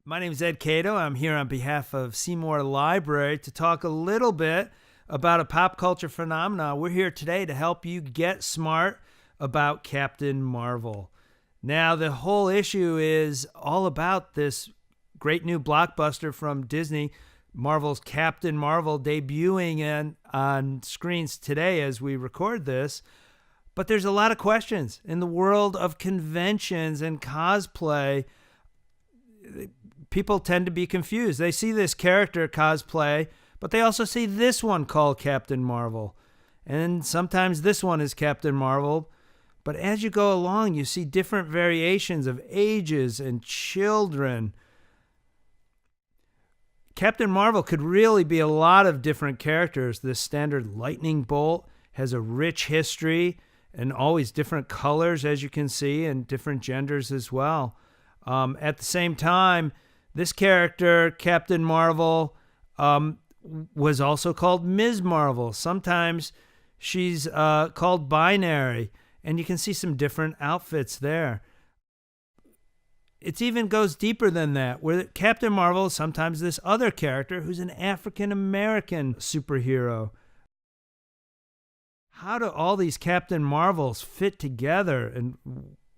My name is Ed Cato. I'm here on behalf of Seymour Library to talk a little bit about a pop culture phenomenon. We're here today to help you get smart about Captain Marvel. Now, the whole issue is all about this great new blockbuster from Disney, Marvel's Captain Marvel, debuting on screens today as we record this. But there's a lot of questions in the world of conventions and cosplay. People tend to be confused. They see this character cosplay, but they also see this one called Captain Marvel. And sometimes this one is Captain Marvel. But as you go along, you see different variations of ages and children. Captain Marvel could really be a lot of different characters. This standard lightning bolt has a rich history and always different colors, as you can see, and different genders as well. At the same time, this character, Captain Marvel, was also called Ms. Marvel. Sometimes she's called binary, and you can see some different outfits there. It even goes deeper than that, where Captain Marvel is sometimes this other character who's an African-American superhero. How do all these Captain Marvels fit together, and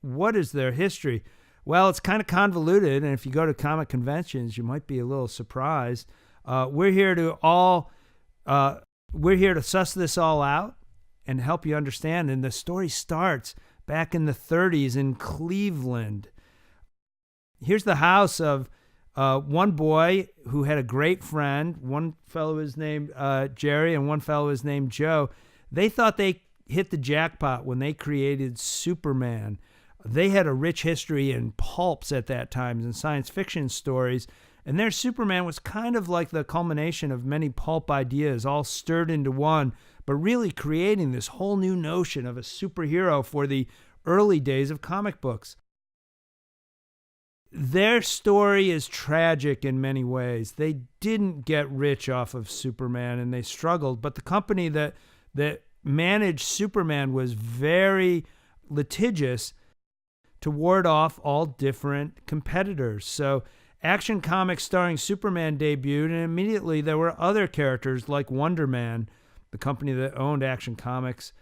what is their history? Well, it's kind of convoluted, and if you go to comic conventions, you might be a little surprised. We're here to suss this all out and help you understand. And the story starts back in the 30s in Cleveland. Here's the house of one boy who had a great friend. One fellow was named Jerry, and one fellow was named Joe. They thought they hit the jackpot when they created Superman. They had a rich history in pulps at that time and science fiction stories, and their Superman was kind of like the culmination of many pulp ideas all stirred into one, but really creating this whole new notion of a superhero for the early days of comic books. Their story is tragic in many ways. They didn't get rich off of Superman, and they struggled, but the company that managed Superman was very litigious to ward off all different competitors. So Action Comics starring Superman debuted, and immediately there were other characters like Wonder Man. The company that owned Action Comics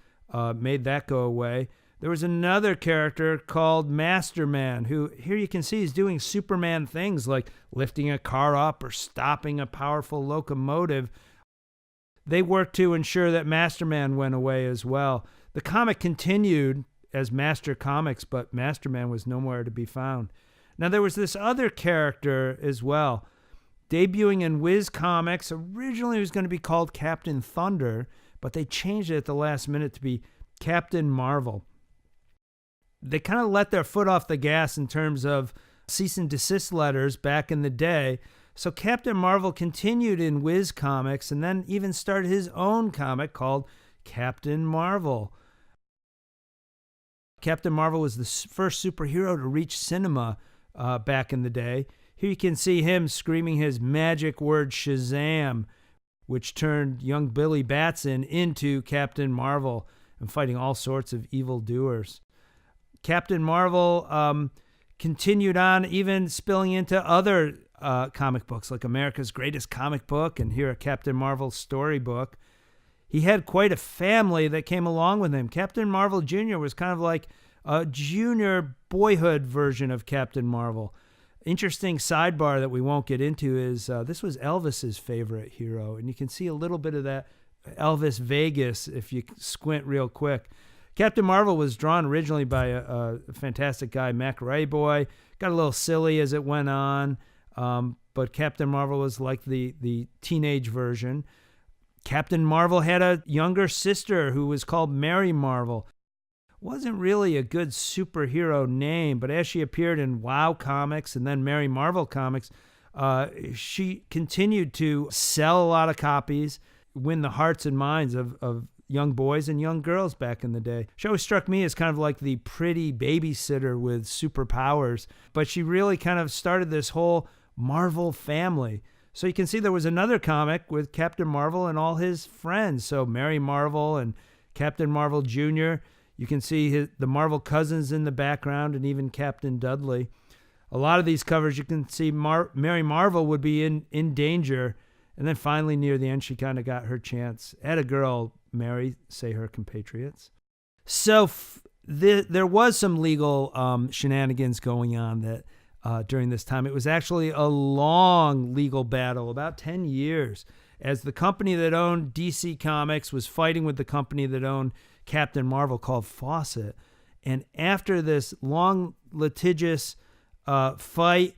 made that go away. There was another character called Master Man, who here you can see is doing Superman things like lifting a car up or stopping a powerful locomotive. They worked to ensure that Master Man went away as well. The comic continued as Master Comics, but Master Man was nowhere to be found. Now, there was this other character as well. Debuting in Whiz Comics, originally it was going to be called Captain Thunder, but they changed it at the last minute to be Captain Marvel. They kind of let their foot off the gas in terms of cease and desist letters back in the day. So Captain Marvel continued in Whiz Comics and then even started his own comic called Captain Marvel. Captain Marvel was the first superhero to reach cinema back in the day. Here you can see him screaming his magic word Shazam, which turned young Billy Batson into Captain Marvel and fighting all sorts of evildoers. Captain Marvel continued on, even spilling into other comic books like America's Greatest Comic Book and here a Captain Marvel storybook. He had quite a family that came along with him. Captain Marvel Jr. was kind of like a junior boyhood version of Captain Marvel. Interesting sidebar that we won't get into is this was Elvis's favorite hero, and you can see a little bit of that Elvis Vegas if you squint real quick. Captain Marvel was drawn originally by a fantastic guy, Mac Rayboy. Got a little silly as it went on, but Captain Marvel was like the teenage version. Captain Marvel had a younger sister who was called Mary Marvel. Wasn't really a good superhero name, but as she appeared in WoW Comics and then Mary Marvel Comics, she continued to sell a lot of copies, win the hearts and minds of young boys and young girls back in the day. She always struck me as kind of like the pretty babysitter with superpowers, but she really kind of started this whole Marvel family. So you can see there was another comic with Captain Marvel and all his friends. So Mary Marvel and Captain Marvel Jr. You can see the Marvel cousins in the background and even Captain Dudley. a lot of these covers, you can see Mary Marvel would be in danger. And then finally, near the end, she kind of got her chance. Atta girl, Mary, say her compatriots. So there was some legal shenanigans going on that during this time. It was actually a long legal battle, about 10 years, as the company that owned DC Comics was fighting with the company that owned Captain Marvel, called Fawcett. And after this long litigious fight,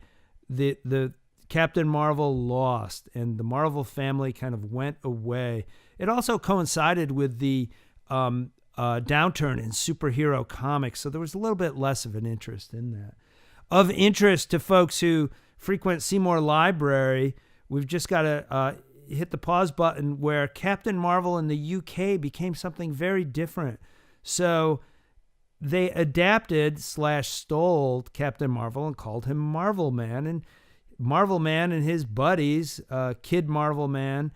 the Captain Marvel lost, and the Marvel family kind of went away. It also coincided with the downturn in superhero comics, so there was a little bit less of an interest in that. Of interest to folks who frequent Seymour Library, we've just got to hit the pause button where Captain Marvel in the UK became something very different. So they adapted / stole Captain Marvel and called him Marvel Man. And Marvel Man and his buddies, Kid Marvel Man,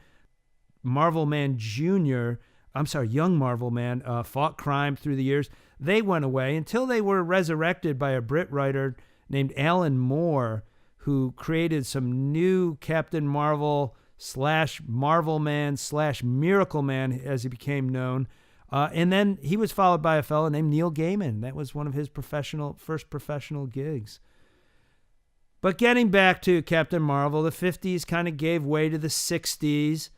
Marvel Man Jr., Young Marvel Man, fought crime through the years. They went away until they were resurrected by a Brit writer named Alan Moore, who created some new Captain Marvel / Marvel Man / Miracle Man, as he became known. And then he was followed by a fellow named Neil Gaiman. That was one of his first professional gigs. But getting back to Captain Marvel, the 50s kind of gave way to the 60s.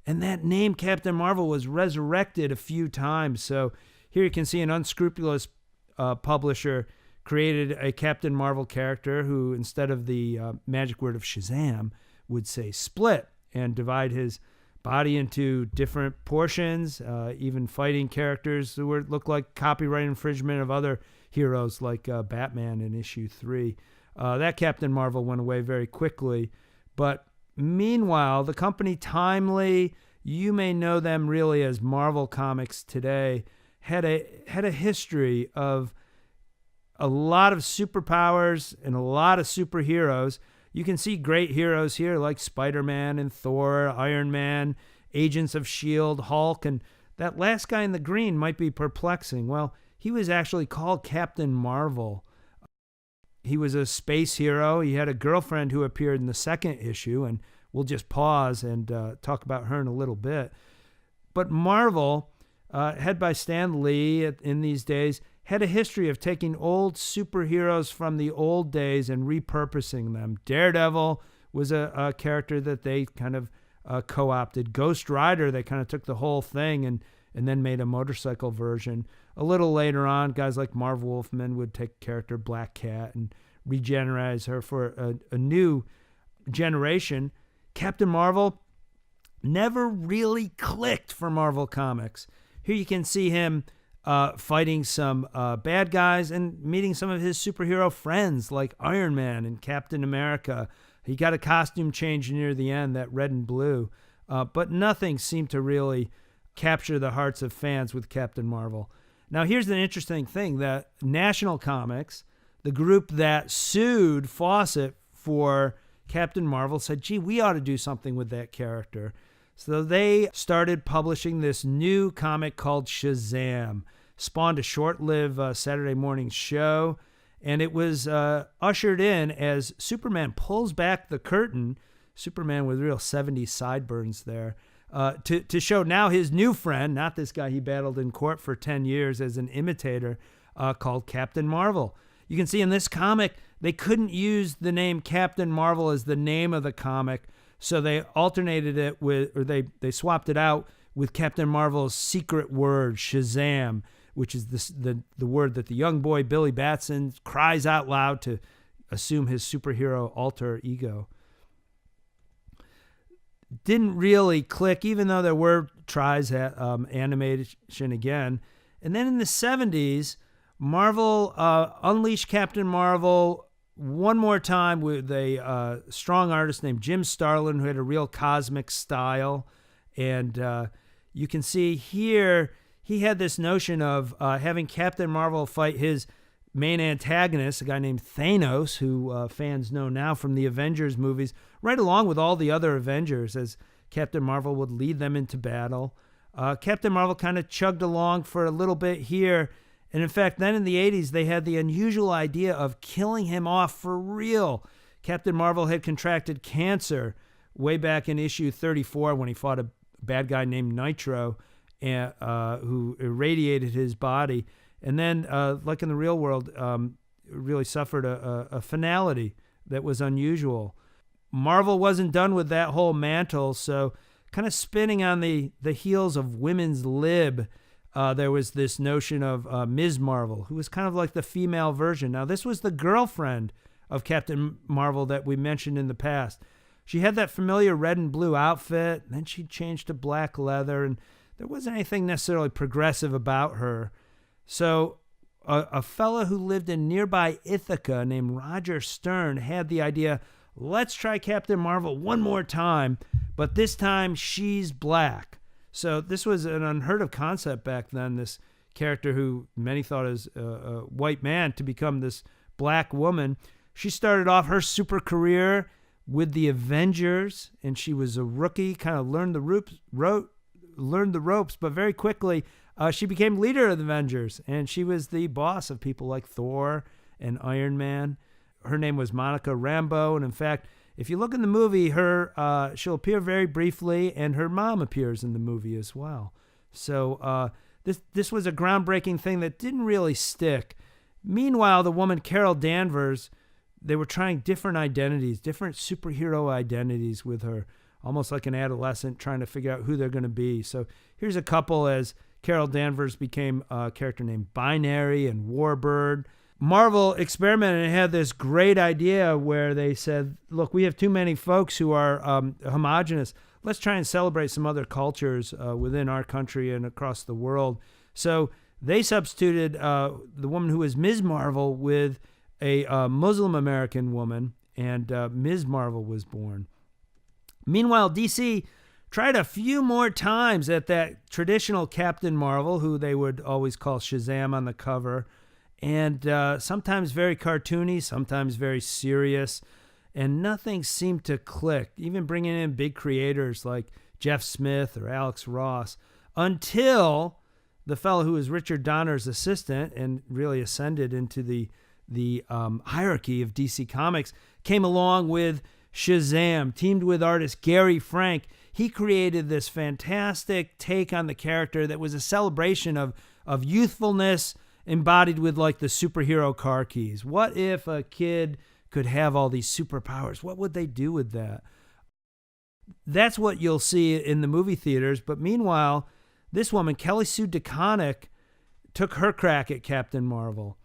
And that name, Captain Marvel, was resurrected a few times. So here you can see an unscrupulous publisher created a Captain Marvel character who, instead of the magic word of Shazam, would say split and divide his body into different portions, even fighting characters who looked like copyright infringement of other heroes like Batman in issue 3. That Captain Marvel went away very quickly. But meanwhile, the company Timely, you may know them really as Marvel Comics today, had a history of a lot of superpowers and a lot of superheroes. You can see great heroes here like Spider-Man and Thor, Iron Man, Agents of S.H.I.E.L.D., Hulk, and that last guy in the green might be perplexing. Well, he was actually called Captain Marvel. He was a space hero. He had a girlfriend who appeared in the second issue, and we'll just pause and talk about her in a little bit. But Marvel, head by Stan Lee in these days, had a history of taking old superheroes from the old days and repurposing them. Daredevil was a character that they kind of co-opted. Ghost Rider, they kind of took the whole thing and then made a motorcycle version. A little later on, guys like Marv Wolfman would take character Black Cat and regenerate her for a new generation. Captain Marvel never really clicked for Marvel Comics. Here you can see him fighting some bad guys and meeting some of his superhero friends like Iron Man and Captain America. He got a costume change near the end, that red and blue. But nothing seemed to really capture the hearts of fans with Captain Marvel. Now, here's an interesting thing, that National Comics, the group that sued Fawcett for Captain Marvel, said, gee, we ought to do something with that character. So they started publishing this new comic called Shazam. Spawned a short-lived Saturday morning show, and it was ushered in as Superman pulls back the curtain, Superman with real 70s sideburns there, to show now his new friend, not this guy he battled in court for 10 years as an imitator, called Captain Marvel. You can see in this comic, they couldn't use the name Captain Marvel as the name of the comic, so they alternated it with, or they swapped it out with Captain Marvel's secret word, Shazam, which is the word that the young boy Billy Batson cries out loud to assume his superhero alter ego. Didn't really click, even though there were tries at animation again. And then in the 70s, Marvel unleashed Captain Marvel one more time with a strong artist named Jim Starlin, who had a real cosmic style. And you can see here, he had this notion of having Captain Marvel fight his main antagonist, a guy named Thanos, who fans know now from the Avengers movies, right along with all the other Avengers, as Captain Marvel would lead them into battle. Captain Marvel kind of chugged along for a little bit here, And in fact, then in the 80s, they had the unusual idea of killing him off for real. Captain Marvel had contracted cancer way back in issue 34 when he fought a bad guy named Nitro who irradiated his body. And then, like in the real world, really suffered a finality that was unusual. Marvel wasn't done with that whole mantle, so kind of spinning on the heels of women's lib, there was this notion of Ms. Marvel, who was kind of like the female version. Now, this was the girlfriend of Captain Marvel that we mentioned in the past. She had that familiar red and blue outfit, and then she changed to black leather, and there wasn't anything necessarily progressive about her. So a fellow who lived in nearby Ithaca named Roger Stern had the idea, let's try Captain Marvel one more time, but this time she's black. So this was an unheard of concept back then, this character who many thought as a white man to become this black woman. She started off her super career with the Avengers, and she was a rookie, kind of learned the ropes, but very quickly she became leader of the Avengers, and she was the boss of people like Thor and Iron Man. Her name was Monica Rambeau, and in fact, if you look in the movie, she'll appear very briefly, and her mom appears in the movie as well. So this was a groundbreaking thing that didn't really stick. Meanwhile, the woman Carol Danvers, they were trying different identities, different superhero identities with her, almost like an adolescent trying to figure out who they're going to be. So here's a couple as Carol Danvers became a character named Binary and Warbird. Marvel experimented and had this great idea where they said, look, we have too many folks who are homogenous. Let's try and celebrate some other cultures within our country and across the world. So they substituted the woman who was Ms. Marvel with a Muslim American woman, and Ms. Marvel was born. Meanwhile, DC tried a few more times at that traditional Captain Marvel, who they would always call Shazam on the cover, and sometimes very cartoony, sometimes very serious, and nothing seemed to click, even bringing in big creators like Jeff Smith or Alex Ross, until the fellow who was Richard Donner's assistant and really ascended into the hierarchy of DC Comics came along with Shazam, teamed with artist Gary Frank. He created this fantastic take on the character that was a celebration of youthfulness embodied with like the superhero car keys. What if a kid could have all these superpowers? What would they do with that? That's what you'll see in the movie theaters. But meanwhile, this woman, Kelly Sue DeConnick, took her crack at Captain Marvel.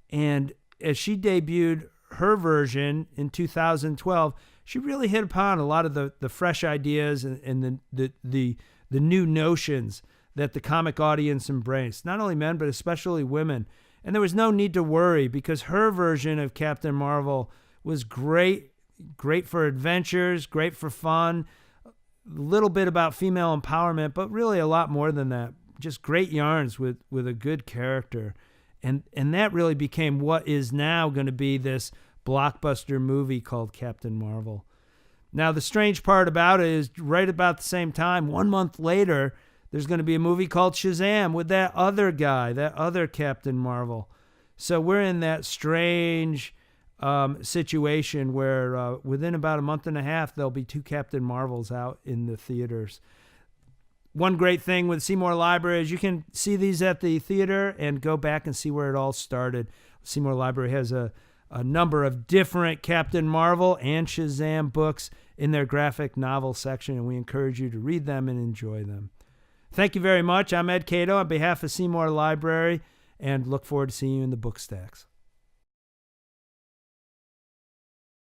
And as she debuted her version in 2012, she really hit upon a lot of the fresh ideas and the new notions that the comic audience embraced. Not only men, but especially women. And there was no need to worry because her version of Captain Marvel was great for adventures, great for fun, a little bit about female empowerment, but really a lot more than that. Just great yarns with a good character. And that really became what is now going to be this blockbuster movie called Captain Marvel. Now, the strange part about it is right about the same time, 1 month later, there's going to be a movie called Shazam with that other guy, that other Captain Marvel. So we're in that strange situation where within about a month and a half, there'll be 2 Captain Marvels out in the theaters. One great thing with Seymour Library is you can see these at the theater and go back and see where it all started. Seymour Library has a number of different Captain Marvel and Shazam books in their graphic novel section, and we encourage you to read them and enjoy them. Thank you very much. I'm Ed Cato on behalf of Seymour Library, and look forward to seeing you in the book stacks.